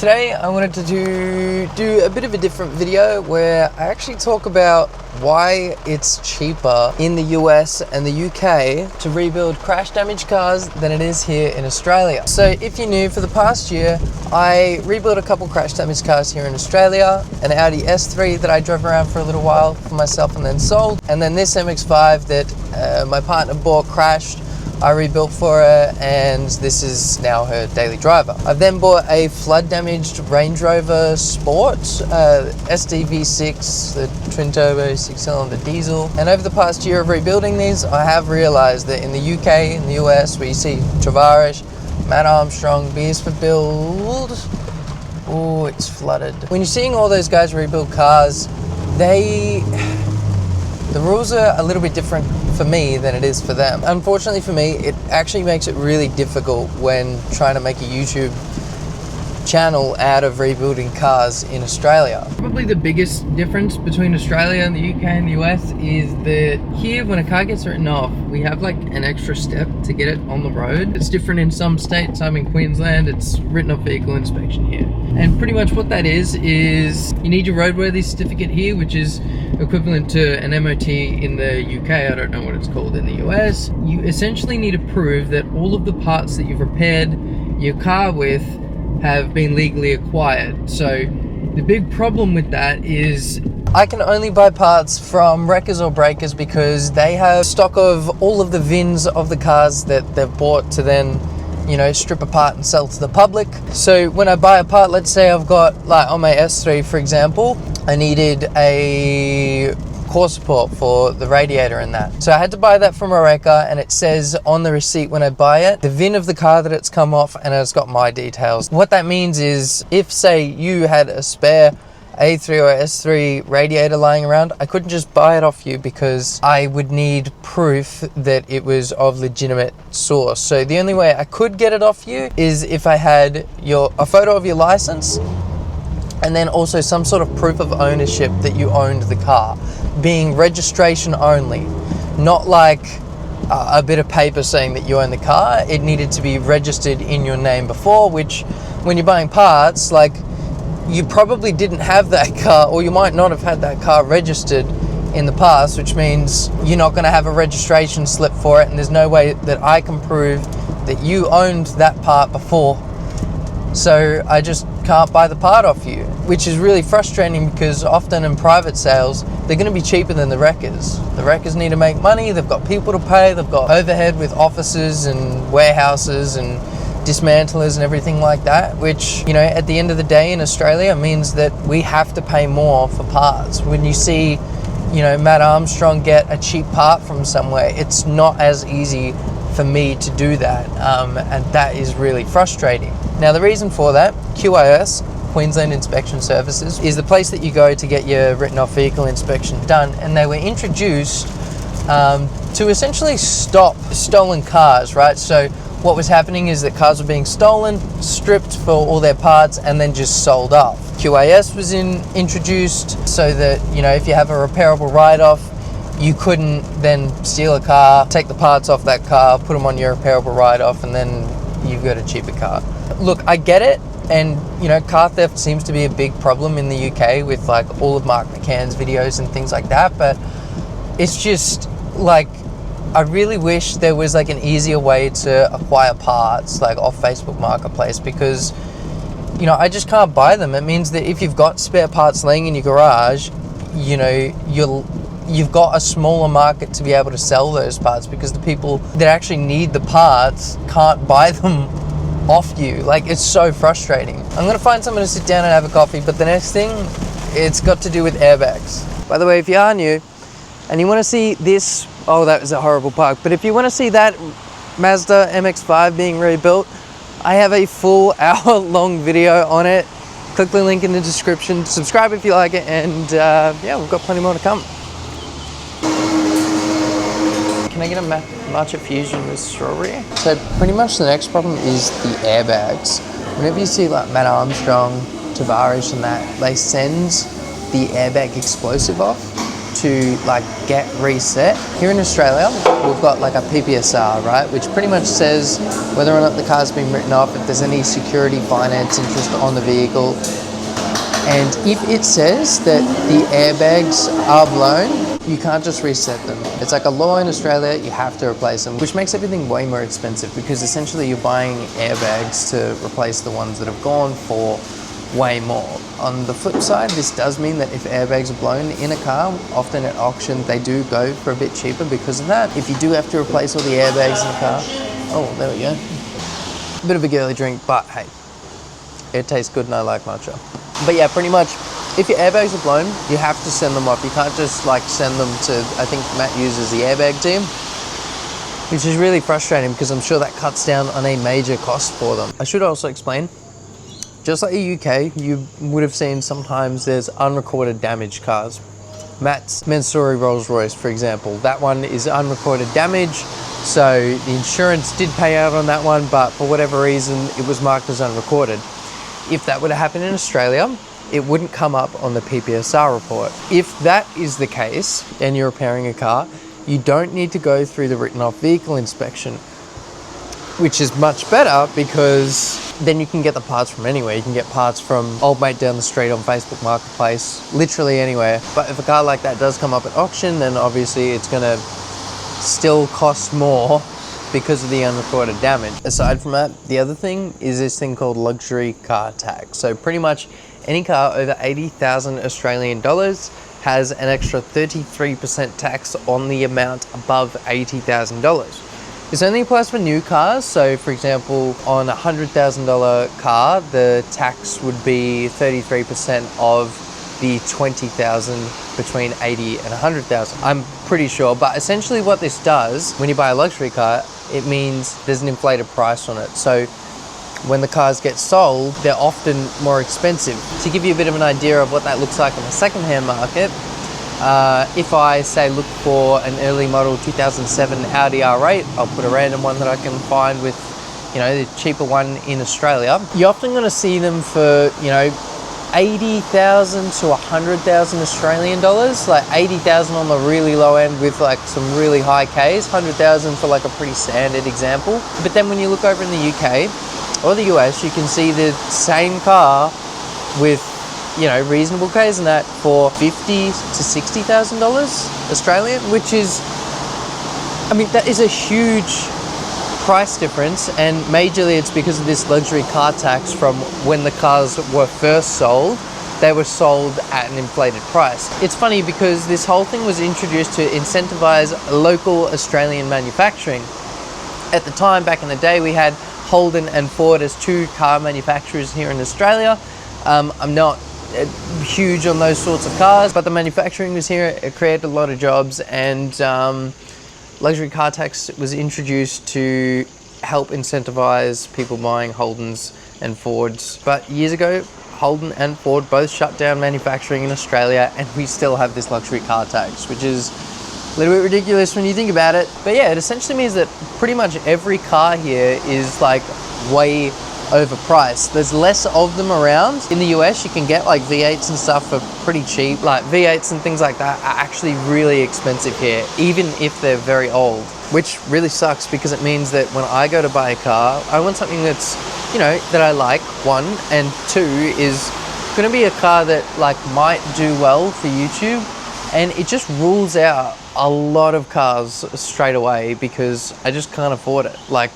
Today I wanted to do a bit of a different video where I actually talk about why it's cheaper in the US and the UK to rebuild crash damaged cars than it is here in Australia. So if you're new, for the past year I rebuilt a couple crash damaged cars here in Australia, an Audi S3 that I drove around for a little while for myself and then sold, and then this MX5 that my partner bought crashed. I rebuilt for her, and this is now her daily driver. I've then bought a flood damaged Range Rover Sport SDV6, the twin turbo 6-cylinder diesel. And over the past year of rebuilding these, I have realized that in the UK and the US, where you see Travarish, Matt Armstrong, Beers for Build, oh, it's flooded. When you're seeing all those guys rebuild cars, the rules are a little bit different for me than it is for them. Unfortunately for me, it actually makes it really difficult when trying to make a YouTube channel out of rebuilding cars in Australia. Probably the biggest difference between Australia and the UK and the US is that here, when a car gets written off, we have like an extra step to get it on the road. It's different in some states. I'm in Queensland, it's written off vehicle inspection here. And pretty much what that is you need your roadworthy certificate here, which is equivalent to an MOT in the UK. I don't know what it's called in the US. You essentially need to prove that all of the parts that you've repaired your car with have been legally acquired. So the big problem with that is I can only buy parts from wreckers or breakers because they have stock of all of the VINs of the cars that they've bought to then, you know, strip apart and sell to the public. So when I buy a part, let's say I've got, like on my S3 for example, I needed a core support for the radiator and that. So I had to buy that from a wrecker, and it says on the receipt when I buy it, the VIN of the car that it's come off, and it's got my details. What that means is if, say, you had a spare A3 or S3 radiator lying around, I couldn't just buy it off you because I would need proof that it was of legitimate source. So the only way I could get it off you is if I had a photo of your license and then also some sort of proof of ownership that you owned the car, being registration only, not like a bit of paper saying that you own the car. It needed to be registered in your name before, which when you're buying parts, like, you probably didn't have that car, or you might not have had that car registered in the past, which means you're not going to have a registration slip for it, and there's no way that I can prove that you owned that part before. So I just can't buy the part off you, which is really frustrating because often in private sales, they're going to be cheaper than the wreckers. The wreckers need to make money, they've got people to pay, they've got overhead with offices and warehouses and dismantlers and everything like that, which, you know, at the end of the day in Australia means that we have to pay more for parts. When you see, you know, Matt Armstrong get a cheap part from somewhere, it's not as easy for me to do that, and that is really frustrating. Now the reason for that, QIS, Queensland Inspection Services, is the place that you go to get your written off vehicle inspection done, and they were introduced to essentially stop stolen cars, right? So what was happening is that cars were being stolen, stripped for all their parts, and then just sold off. QIS was introduced so that, you know, if you have a repairable write-off, you couldn't then steal a car, take the parts off that car, put them on your repairable write-off, and then you've got a cheaper car. Look, I get it, and, you know, car theft seems to be a big problem in the UK with, like, all of Mark McCann's videos and things like that, but it's just, like, I really wish there was like an easier way to acquire parts, like off Facebook Marketplace, because, you know, I just can't buy them. It means that if you've got spare parts laying in your garage, you know, you've got a smaller market to be able to sell those parts, because the people that actually need the parts can't buy them off you. Like, it's so frustrating. I'm gonna find someone to sit down and have a coffee, but the next thing, it's got to do with airbags. By the way, if you are new and you want to see this, oh, that was a horrible park, but if you want to see that Mazda MX5 being rebuilt, I have a full hour-long video on it. Click the link in the description, subscribe if you like it, and yeah, we've got plenty more to come. Can I get a matcha fusion with strawberry? So pretty much the next problem is the airbags. Whenever you see like Matt Armstrong, Tavares and that, they send the airbag explosive off. to like get reset. Here in Australia, we've got like a PPSR, right? Which pretty much says whether or not the car's been written off, if there's any security finance interest on the vehicle. And if it says that the airbags are blown, you can't just reset them. It's like a law in Australia, you have to replace them, which makes everything way more expensive because essentially you're buying airbags to replace the ones that have gone for way more. On the flip side, this does mean that if airbags are blown in a car, often at auction they do go for a bit cheaper because of that. If you do have to replace all the airbags in the car, oh, there we go. A bit of a girly drink, but hey, it tastes good and I like matcha. But yeah, pretty much, if your airbags are blown, you have to send them off. You can't just like send them to, I think Matt uses the airbag team, which is really frustrating because I'm sure that cuts down on a major cost for them. I should also explain, just like the UK, you would have seen sometimes there's unrecorded damage cars. Matt's Mansouri Rolls Royce, for example, that one is unrecorded damage. So the insurance did pay out on that one, but for whatever reason, it was marked as unrecorded. If that were to happen in Australia, it wouldn't come up on the PPSR report. If that is the case and you're repairing a car, you don't need to go through the written off vehicle inspection, which is much better because then you can get the parts from anywhere. You can get parts from old mate down the street on Facebook Marketplace, literally anywhere. But if a car like that does come up at auction, then obviously it's gonna still cost more because of the unrecorded damage. Aside from that, the other thing is this thing called luxury car tax. So pretty much any car over 80,000 Australian dollars has an extra 33% tax on the amount above $80,000. This only applies for new cars. So for example, on a $100,000 car, the tax would be 33% of the 20,000 between 80 and 100,000. I'm pretty sure, but essentially what this does, when you buy a luxury car, it means there's an inflated price on it. So when the cars get sold, they're often more expensive. To give you a bit of an idea of what that looks like on the secondhand market, if I say look for an early model 2007 Audi R8, I'll put a random one that I can find with, you know, the cheaper one in Australia. You're often going to see them for, you know, 80,000 to 100,000 Australian dollars, like 80,000 on the really low end with like some really high Ks, 100,000 for like a pretty standard example. But then when you look over in the UK or the US, you can see the same car with, you know, reasonable Ks and that for 50 to $60,000 Australian, which is, I mean, that is a huge price difference, and majorly it's because of this luxury car tax from when the cars were first sold. They were sold at an inflated price. It's funny because this whole thing was introduced to incentivize local Australian manufacturing. At the time, back in the day, we had Holden and Ford as two car manufacturers here in Australia. I'm not huge on those sorts of cars, but the manufacturing was here. It created a lot of jobs, and luxury car tax was introduced to help incentivize people buying Holdens and Fords. But years ago, Holden and Ford both shut down manufacturing in Australia, and we still have this luxury car tax, which is a little bit ridiculous when you think about it. But yeah, it essentially means that pretty much every car here is like way overpriced. There's less of them around. In the US, you can get like V8s and stuff for pretty cheap. Like V8s and things like that are actually really expensive here, even if they're very old, which really sucks because it means that when I go to buy a car, I want something that's, you know, that I like, one, and two, is going to be a car that like might do well for YouTube. And it just rules out a lot of cars straight away because I just can't afford it. Like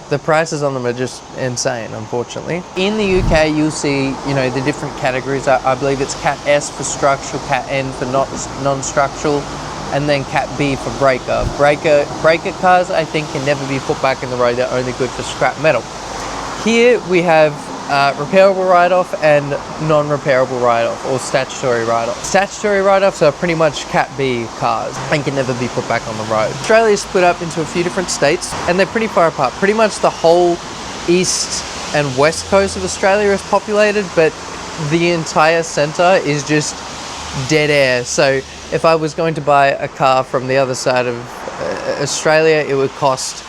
the prices on them are just insane, unfortunately. In the UK, you'll see, you know, the different categories. I believe it's Cat S for structural, Cat N for non-structural, and then Cat B for breaker. Breaker cars, I think, can never be put back in the road. They're only good for scrap metal. Here we have repairable write-off and non-repairable write-off, or statutory write-off. Statutory write-offs are pretty much Cat B cars and can never be put back on the road. Australia is split up into a few different states, and they're pretty far apart. Pretty much the whole east and west coast of Australia is populated, but the entire centre is just dead air. So if I was going to buy a car from the other side of Australia, it would cost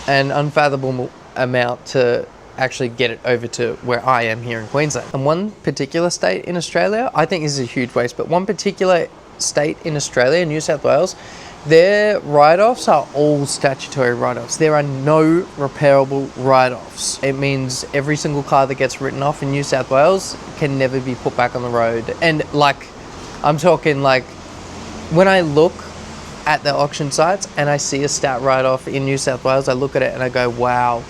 an unfathomable amount to actually get it over to where I am here in Queensland. And one particular state in Australia, I think this is a huge waste, but one particular state in Australia, New South Wales, their write-offs are all statutory write-offs. There are no repairable write-offs. It means every single car that gets written off in New South Wales can never be put back on the road. And like, I'm talking like, when I look at the auction sites and I see a stat write-off in New South Wales, I look at it and I go, wow.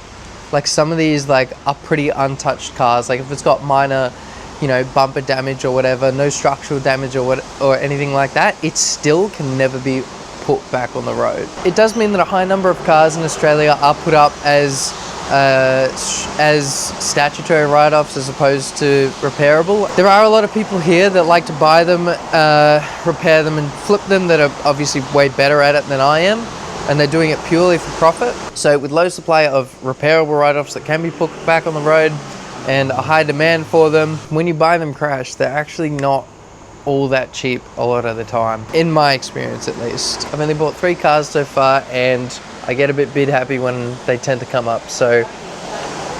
Like, some of these like are pretty untouched cars. Like, if it's got minor, you know, bumper damage or whatever, no structural damage or anything like that, it still can never be put back on the road. It does mean that a high number of cars in Australia are put up as statutory write-offs as opposed to repairable. There are a lot of people here that like to buy them, repair them and flip them, that are obviously way better at it than I am, and they're doing it purely for profit. So with low supply of repairable write-offs that can be put back on the road and a high demand for them, when you buy them crashed, they're actually not all that cheap a lot of the time, in my experience at least. I've only bought 3 cars so far, and I get a bit happy when they tend to come up, so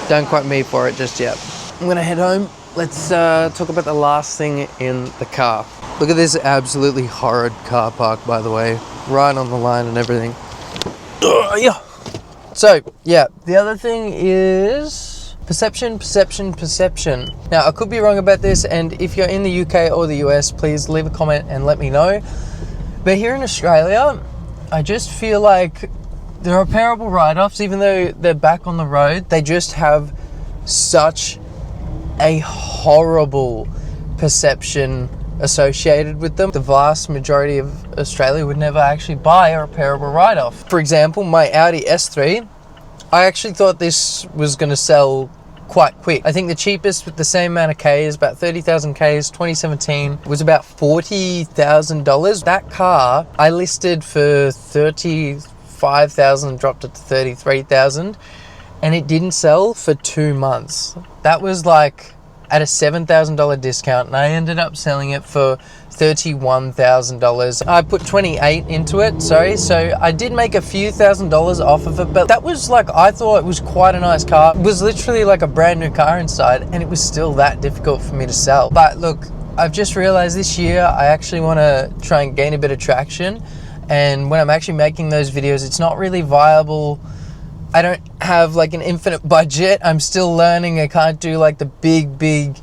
don't quote me for it just yet. I'm gonna head home. Let's talk about the last thing in the car. Look at this absolutely horrid car park, by the way, right on the line and everything. Yeah. So yeah, the other thing is perception. Now, I could be wrong about this, and if you're in the UK or the US, please leave a comment and let me know. But here in Australia, I just feel like the repairable write-offs, even though they're back on the road, they just have such a horrible perception associated with them. The vast majority of Australia would never actually buy a repairable write-off. For example, my Audi S3, I actually thought this was going to sell quite quick. I think the cheapest with the same amount of Ks, about 30,000 Ks, 2017, was about $40,000. That car I listed for 35,000, dropped it to 33,000, and it didn't sell for 2 months. That was like at a $7,000 discount, and I ended up selling it for $31,000. I put 28 into it, sorry, so I did make a few $1,000s off of it, but that was like, I thought it was quite a nice car. It was literally like a brand new car inside, and it was still that difficult for me to sell. But look, I've just realized this year I actually want to try and gain a bit of traction, and when I'm actually making those videos, it's not really viable. I don't have like an infinite budget. I'm still learning. I can't do like the big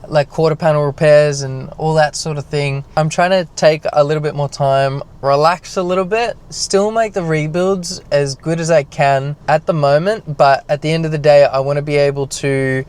like quarter panel repairs and all that sort of thing. I'm trying to take a little bit more time, relax a little bit, still make the rebuilds as good as I can at the moment, but at the end of the day, I want to be able to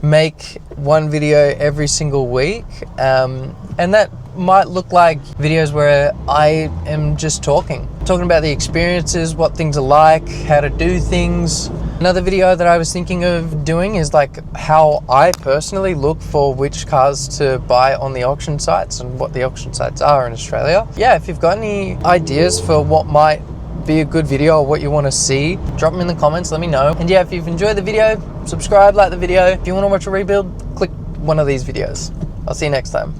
make one video every single week, and that might look like videos where I am just talking about the experiences, what things are like, how to do things. Another video that I was thinking of doing is like how I personally look for which cars to buy on the auction sites and what the auction sites are in Australia. Yeah, if you've got any ideas for what might be a good video or what you want to see, drop them in the comments, let me know. And yeah, if you've enjoyed the video, subscribe, like the video. If you want to watch a rebuild, click one of these videos. I'll see you next time.